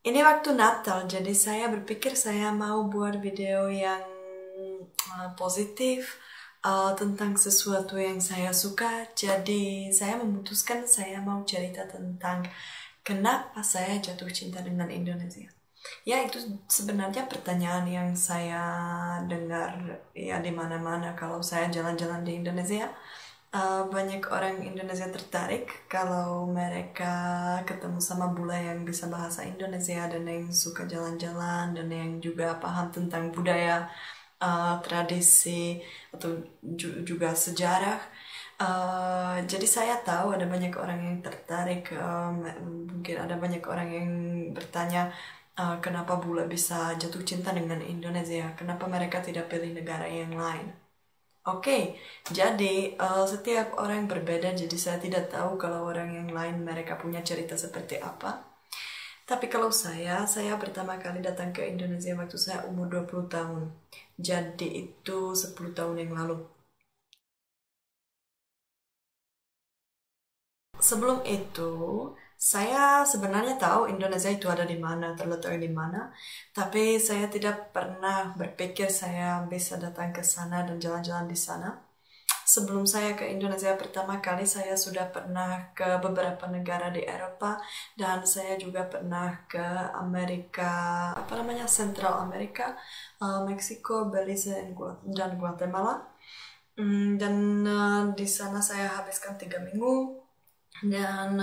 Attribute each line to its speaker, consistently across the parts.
Speaker 1: Ini waktu Natal, jadi saya berpikir saya mau buat video yang positif tentang sesuatu yang saya suka. Jadi saya memutuskan saya mau cerita tentang kenapa saya jatuh cinta dengan Indonesia. Ya, itu sebenarnya pertanyaan yang saya dengar ya di mana-mana kalau saya jalan-jalan di Indonesia. Banyak orang Indonesia tertarik kalau mereka ketemu sama bule yang bisa bahasa Indonesia dan yang suka jalan-jalan dan yang juga paham tentang budaya, tradisi atau juga sejarah. Jadi saya tahu ada banyak orang yang tertarik, mungkin ada banyak orang yang bertanya kenapa bule bisa jatuh cinta dengan Indonesia, kenapa mereka tidak pilih negara yang lain. Oke, jadi setiap orang berbeda, jadi saya tidak tahu kalau orang yang lain mereka punya cerita seperti apa. Tapi kalau saya pertama kali datang ke Indonesia waktu saya umur 20 tahun. Jadi itu 10 tahun yang lalu. Sebelum itu, saya sebenarnya tahu Indonesia itu ada di mana, terletak di mana, tapi saya tidak pernah berpikir saya bisa datang ke sana dan jalan-jalan di sana. Sebelum saya ke Indonesia pertama kali, saya sudah pernah ke beberapa negara di Eropa dan saya juga pernah ke Amerika, Central Amerika, Meksiko, Belize, dan Guatemala. Dan di sana saya habiskan 3 minggu. Dan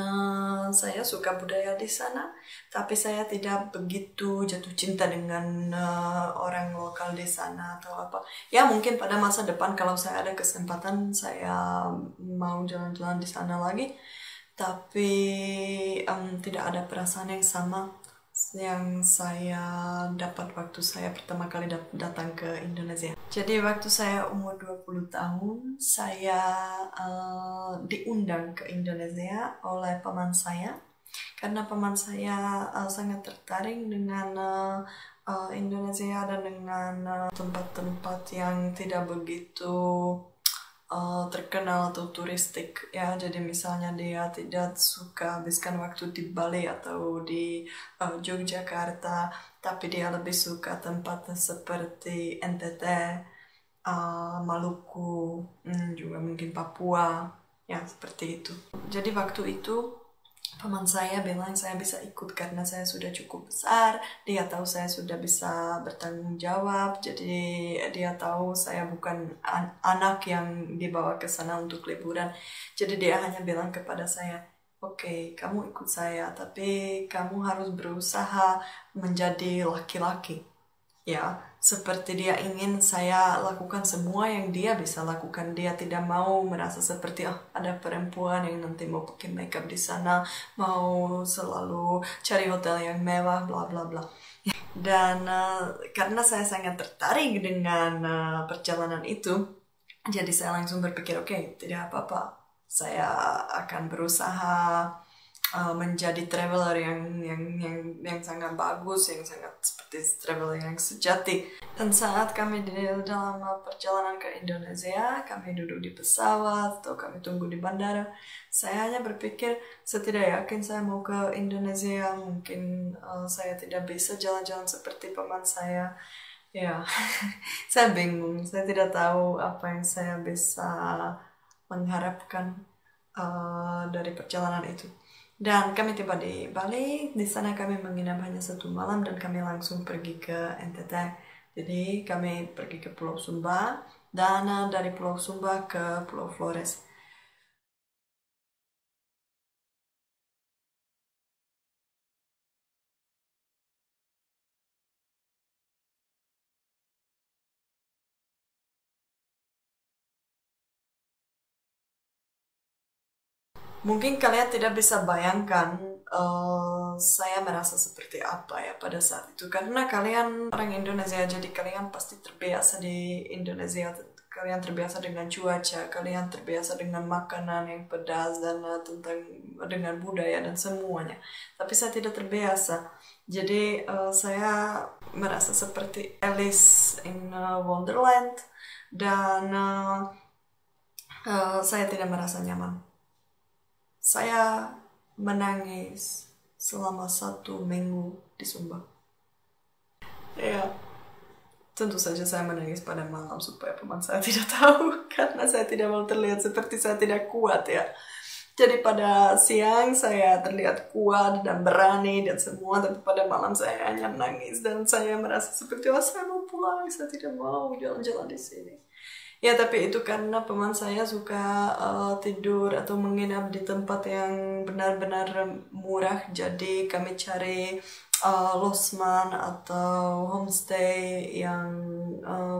Speaker 1: saya suka budaya di sana, tapi saya tidak begitu jatuh cinta dengan orang lokal di sana atau apa. Ya mungkin pada masa depan kalau saya ada kesempatan saya mau jalan-jalan di sana lagi, tapi tidak ada perasaan yang sama yang saya dapat waktu saya pertama kali datang ke Indonesia. Jadi waktu saya umur 20 tahun, saya diundang ke Indonesia oleh paman saya. Karena paman saya sangat tertarik dengan Indonesia dan dengan tempat-tempat yang tidak begitu terkenal atau turistik ya. Jadi misalnya dia tidak suka habiskan waktu di Bali atau di Yogyakarta, tapi dia lebih suka tempat seperti NTT, Maluku, juga mungkin Papua, ya seperti itu. Jadi waktu itu paman saya bilang saya bisa ikut karena saya sudah cukup besar. Dia tahu saya sudah bisa bertanggung jawab. Jadi dia tahu saya bukan anak yang dibawa ke sana untuk liburan. Jadi dia hanya bilang kepada saya, oke, kamu ikut saya, tapi kamu harus berusaha menjadi laki-laki. Ya, seperti dia ingin saya lakukan semua yang dia bisa lakukan. Dia tidak mau merasa seperti ada perempuan yang nanti mau pakai makeup di sana, mau selalu cari hotel yang mewah, bla bla bla. Dan karena saya sangat tertarik dengan perjalanan itu, jadi saya langsung berpikir, oke, tidak apa-apa. Saya akan berusaha menjadi traveler yang sangat bagus, yang sangat seperti traveler yang sejati. Dan saat kami di dalam perjalanan ke Indonesia, kami duduk di pesawat atau kami tunggu di bandara, saya hanya berpikir, saya tidak yakin saya mau ke Indonesia, mungkin saya tidak bisa jalan-jalan seperti paman saya. Ya, saya bingung, saya tidak tahu apa yang saya bisa mengharapkan dari perjalanan itu. Dan kami tiba di Bali, di sana kami menginap hanya 1 malam dan kami langsung pergi ke NTT. Jadi kami pergi ke Pulau Sumba dan dari Pulau Sumba ke Pulau Flores. Mungkin kalian tidak bisa bayangkan saya merasa seperti apa ya pada saat itu. Karena kalian orang Indonesia, jadi kalian pasti terbiasa di Indonesia. Kalian terbiasa dengan cuaca, kalian terbiasa dengan makanan yang pedas dan dengan budaya dan semuanya. Tapi saya tidak terbiasa. Jadi saya merasa seperti Alice in Wonderland dan saya tidak merasa nyaman. Saya menangis, selama 1 minggu di Sumba. Ya, tentu saja saya menangis pada malam supaya teman saya tidak tahu, karena saya tidak mau terlihat seperti saya tidak kuat ya. Jadi pada siang saya terlihat kuat dan berani dan semua, tapi pada malam saya hanya menangis dan saya merasa seperti, oh saya mau pulang, saya tidak mau jalan-jalan di sini. Ya, tapi itu karena teman saya suka tidur atau menginap di tempat yang benar-benar murah. Jadi kami cari losman atau homestay yang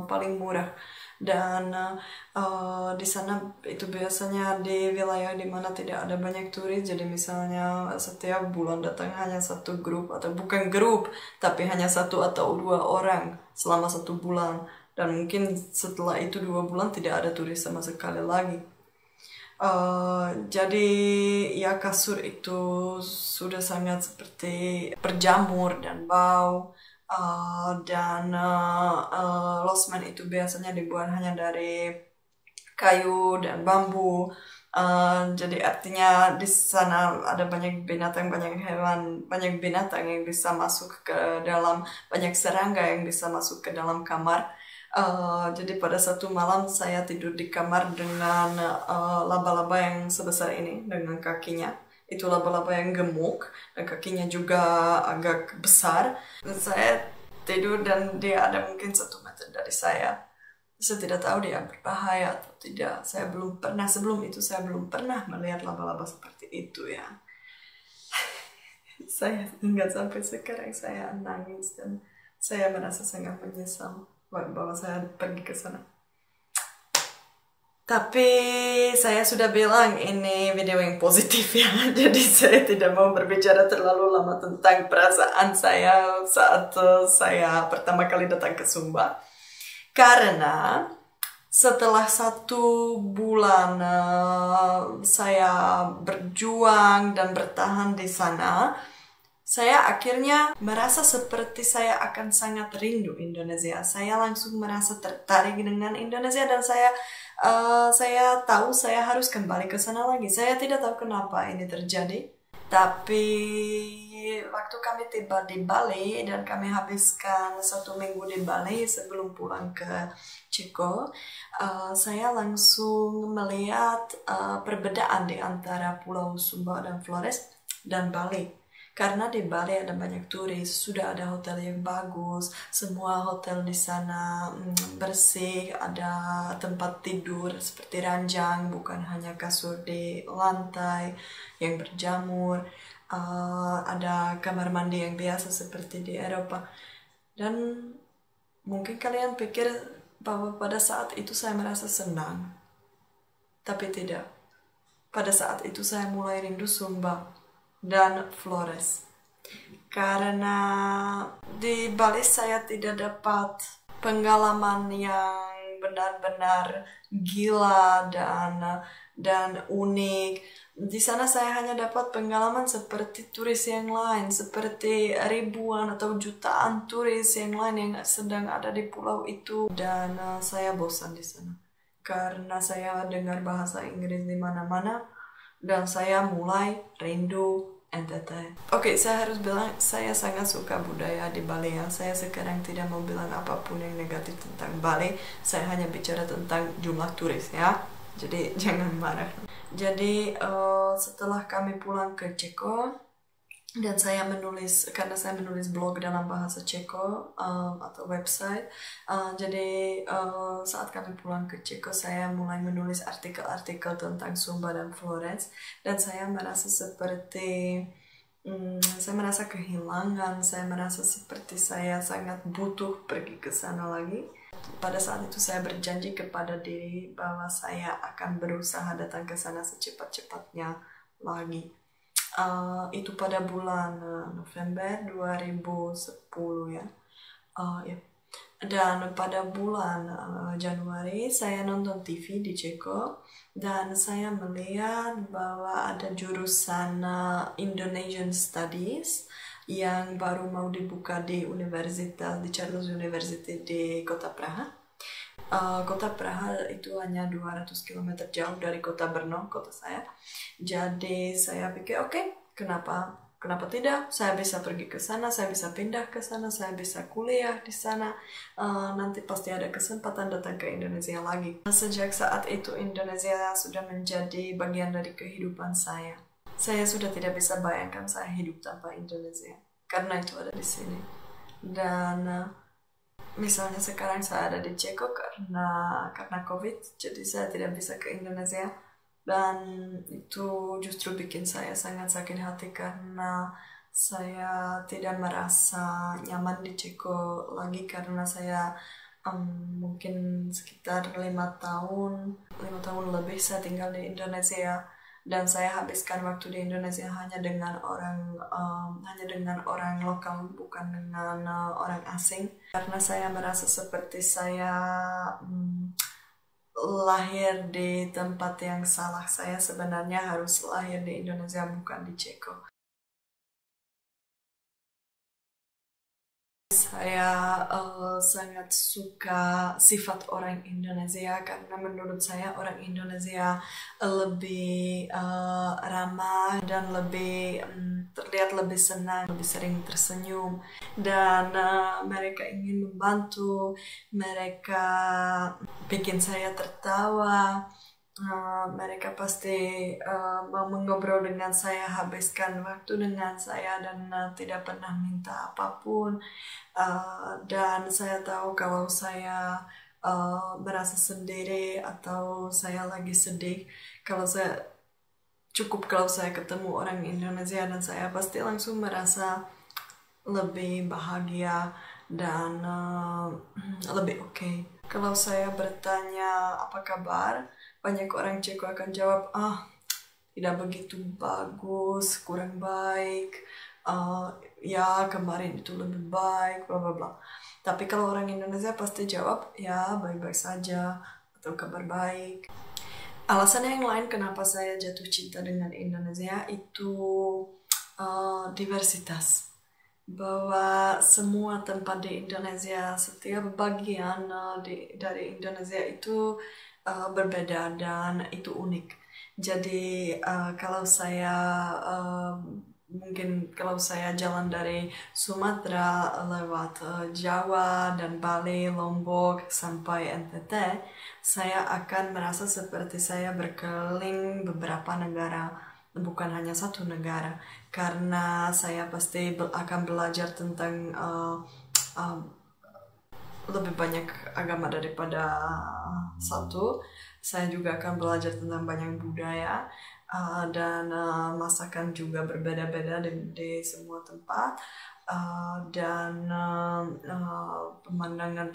Speaker 1: paling murah. Dan di sana itu biasanya di wilayah di mana tidak ada banyak turis. Jadi misalnya setiap bulan datang hanya satu grup, atau bukan grup, tapi hanya 1 atau 2 orang selama 1 bulan. Dan mungkin setelah itu 2 bulan tidak ada turis sama sekali lagi. Jadi ya kasur itu sudah sangat seperti berjamur dan bau. Dan losmen itu biasanya dibuat hanya dari kayu dan bambu. Jadi artinya di sana ada banyak binatang, banyak hewan, banyak binatang yang bisa masuk ke dalam, banyak serangga yang bisa masuk ke dalam kamar. Jadi pada satu malam saya tidur di kamar dengan laba-laba yang sebesar ini dengan kakinya. Itu laba-laba yang gemuk dan kakinya juga agak besar. Dan saya tidur dan dia ada mungkin 1 meter dari saya. Saya tidak tahu dia berbahaya atau tidak. Saya belum pernah, sebelum itu saya belum pernah melihat laba-laba seperti itu ya. Saya ingat sampai sekarang saya nangis dan saya merasa sangat menyesal bahwa saya pergi ke sana. Tapi saya sudah bilang ini video yang positif ya, jadi saya tidak mau berbicara terlalu lama tentang perasaan saya saat saya pertama kali datang ke Sumba. Karena setelah 1 bulan saya berjuang dan bertahan di sana, saya akhirnya merasa seperti saya akan sangat rindu Indonesia. Saya langsung merasa tertarik dengan Indonesia dan saya tahu saya harus kembali ke sana lagi. Saya tidak tahu kenapa ini terjadi. Tapi waktu kami tiba di Bali dan kami habiskan 1 minggu di Bali sebelum pulang ke Ceko, saya langsung melihat perbedaan di antara Pulau Sumba dan Flores dan Bali. Karena di Bali ada banyak turis, sudah ada hotel yang bagus, semua hotel di sana bersih, ada tempat tidur seperti ranjang, bukan hanya kasur di lantai yang berjamur, ada kamar mandi yang biasa seperti di Eropa. Dan mungkin kalian pikir bahwa pada saat itu saya merasa senang, tapi tidak. Pada saat itu saya mulai rindu Sumba dan Flores. Karena di Bali saya tidak dapat pengalaman yang benar-benar gila dan unik. Di sana saya hanya dapat pengalaman seperti turis yang lain, seperti ribuan atau jutaan turis yang lain yang sedang ada di pulau itu. Dan saya bosan di sana. Karena saya dengar bahasa Inggris di mana-mana dan saya mulai rindu NTT. Oke, saya harus bilang saya sangat suka budaya di Bali ya. Saya sekarang tidak mau bilang apapun yang negatif tentang Bali. Saya hanya bicara tentang jumlah turis ya. Jadi jangan marah. Jadi setelah kami pulang ke Ceko dan saya menulis, karena saya menulis blog dalam bahasa Ceko atau website. Jadi saat kami pulang ke Ceko saya mulai menulis artikel-artikel tentang Sumba dan Flores. Dan saya merasa seperti saya merasa kehilangan, saya merasa seperti saya sangat butuh pergi ke sana lagi. Pada saat itu saya berjanji kepada diri bahwa saya akan berusaha datang ke sana secepat-cepatnya lagi. Itu pada bulan November 2010 ya. Ya. Dan pada bulan Januari saya nonton TV di Ceko dan saya melihat bahwa ada jurusan Indonesian Studies yang baru mau dibuka di Universitas di Charles University di Kota Praha. Kota Praha itu hanya 200 km jauh dari kota Brno, kota saya. Jadi saya pikir oke, kenapa kenapa tidak? Saya bisa pergi ke sana, saya bisa pindah ke sana, saya bisa kuliah di sana. Nanti pasti ada kesempatan datang ke Indonesia lagi. Sejak saat itu Indonesia sudah menjadi bagian dari kehidupan saya. Saya sudah tidak bisa bayangkan saya hidup tanpa Indonesia karena itu ada di sini. Dan misalnya sekarang saya ada di Ceko karena COVID, jadi saya tidak bisa ke Indonesia. Dan itu justru bikin saya sangat sakit hati karena saya tidak merasa nyaman di Ceko lagi karena saya mungkin sekitar 5 tahun lebih saya tinggal di Indonesia dan saya habiskan waktu di Indonesia hanya dengan orang lokal, bukan dengan orang asing, karena saya merasa seperti saya lahir di tempat yang salah. Saya sebenarnya harus lahir di Indonesia, bukan di Ceko. Saya sangat suka sifat orang Indonesia karena menurut saya orang Indonesia lebih ramah dan lebih terlihat lebih senang, lebih sering tersenyum, dan mereka ingin membantu, mereka bikin saya tertawa. Mereka pasti mau mengobrol dengan saya, habiskan waktu dengan saya, dan tidak pernah minta apapun. Dan saya tahu kalau saya merasa sendiri atau saya lagi sedih, kalau saya ketemu orang Indonesia, dan saya pasti langsung merasa lebih bahagia dan lebih oke. Kalau saya bertanya apa kabar, banyak orang Ceko akan jawab, tidak begitu bagus, kurang baik, ya kemarin itu lebih baik, bla bla bla. Tapi kalau orang Indonesia pasti jawab, ya baik-baik saja, atau kabar baik. Alasan yang lain kenapa saya jatuh cinta dengan Indonesia itu diversitas. Bahwa semua tempat di Indonesia, setiap bagian dari Indonesia itu berbeda dan itu unik. Jadi kalau saya jalan dari Sumatera lewat Jawa dan Bali, Lombok sampai NTT, saya akan merasa seperti saya berkeliling beberapa negara, bukan hanya satu negara, karena saya pasti akan belajar tentang lebih banyak agama daripada satu. Saya juga akan belajar tentang banyak budaya, dan masakan juga berbeda-beda di semua tempat, dan pemandangan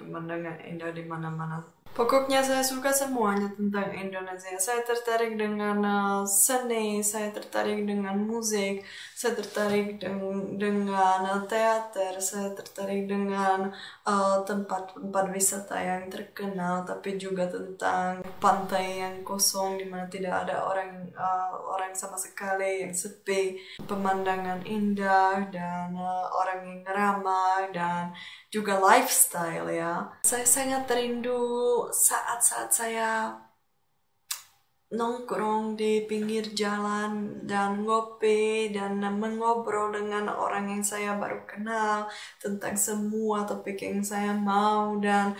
Speaker 1: indah di mana-mana. Pokoknya saya suka semuanya tentang Indonesia. Saya tertarik dengan seni, saya tertarik dengan musik, saya tertarik dengan teater, saya tertarik dengan tempat-tempat wisata yang terkenal, tapi juga tentang pantai yang kosong di mana tidak ada orang sama sekali, yang sepi, pemandangan indah, dan orang yang ramah, dan juga lifestyle ya. Saya sangat rindu saat-saat saya nongkrong di pinggir jalan dan ngopi dan mengobrol dengan orang yang saya baru kenal tentang semua topik yang saya mau, dan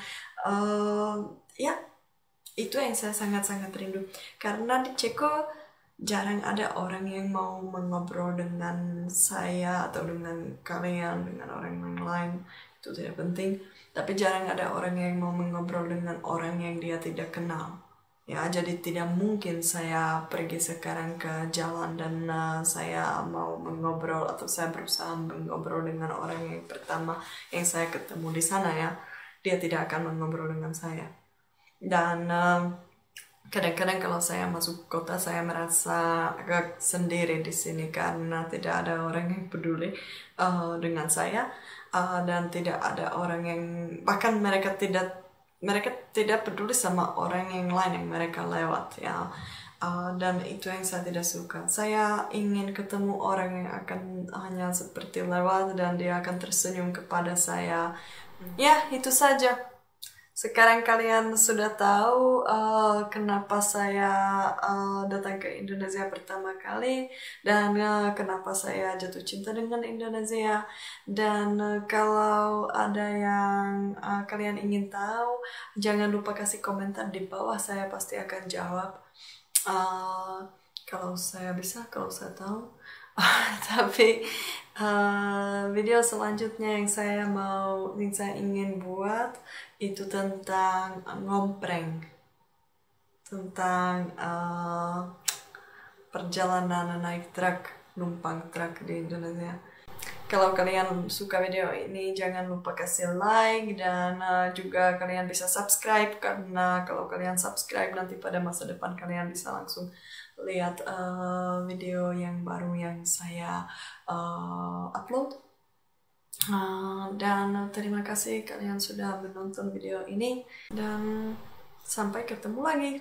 Speaker 1: ya itu yang saya sangat-sangat rindu. Karena di Ceko jarang ada orang yang mau mengobrol dengan saya atau dengan kalian, dengan orang yang lain. Itu tidak penting, tapi jarang ada orang yang mau mengobrol dengan orang yang dia tidak kenal. Ya, jadi tidak mungkin saya pergi sekarang ke jalan dan saya mau mengobrol atau saya berusaha mengobrol dengan orang yang pertama yang saya ketemu di sana ya. Dia tidak akan mengobrol dengan saya. Dan kadang-kadang kalau saya masuk kota, saya merasa agak sendiri di sini karena tidak ada orang yang peduli dengan saya, dan tidak ada orang yang, bahkan mereka tidak peduli sama orang yang lain yang mereka lewat ya. Dan itu yang saya tidak suka. Saya ingin ketemu orang yang akan hanya seperti lewat dan dia akan tersenyum kepada saya. Ya, itu saja. sekarang kalian sudah tahu kenapa saya datang ke Indonesia pertama kali dan kenapa saya jatuh cinta dengan Indonesia. Dan kalau ada yang kalian ingin tahu, jangan lupa kasih komentar di bawah, saya pasti akan jawab. Kalau saya bisa, kalau saya tahu. Tapi video selanjutnya yang saya ingin buat itu tentang ngompreng, tentang perjalanan naik truk, numpang truk di Indonesia. Kalau kalian suka video ini, jangan lupa kasih like dan juga kalian bisa subscribe, karena kalau kalian subscribe nanti pada masa depan kalian bisa langsung lihat video yang baru yang saya upload. Dan terima kasih kalian sudah menonton video ini dan sampai ketemu lagi.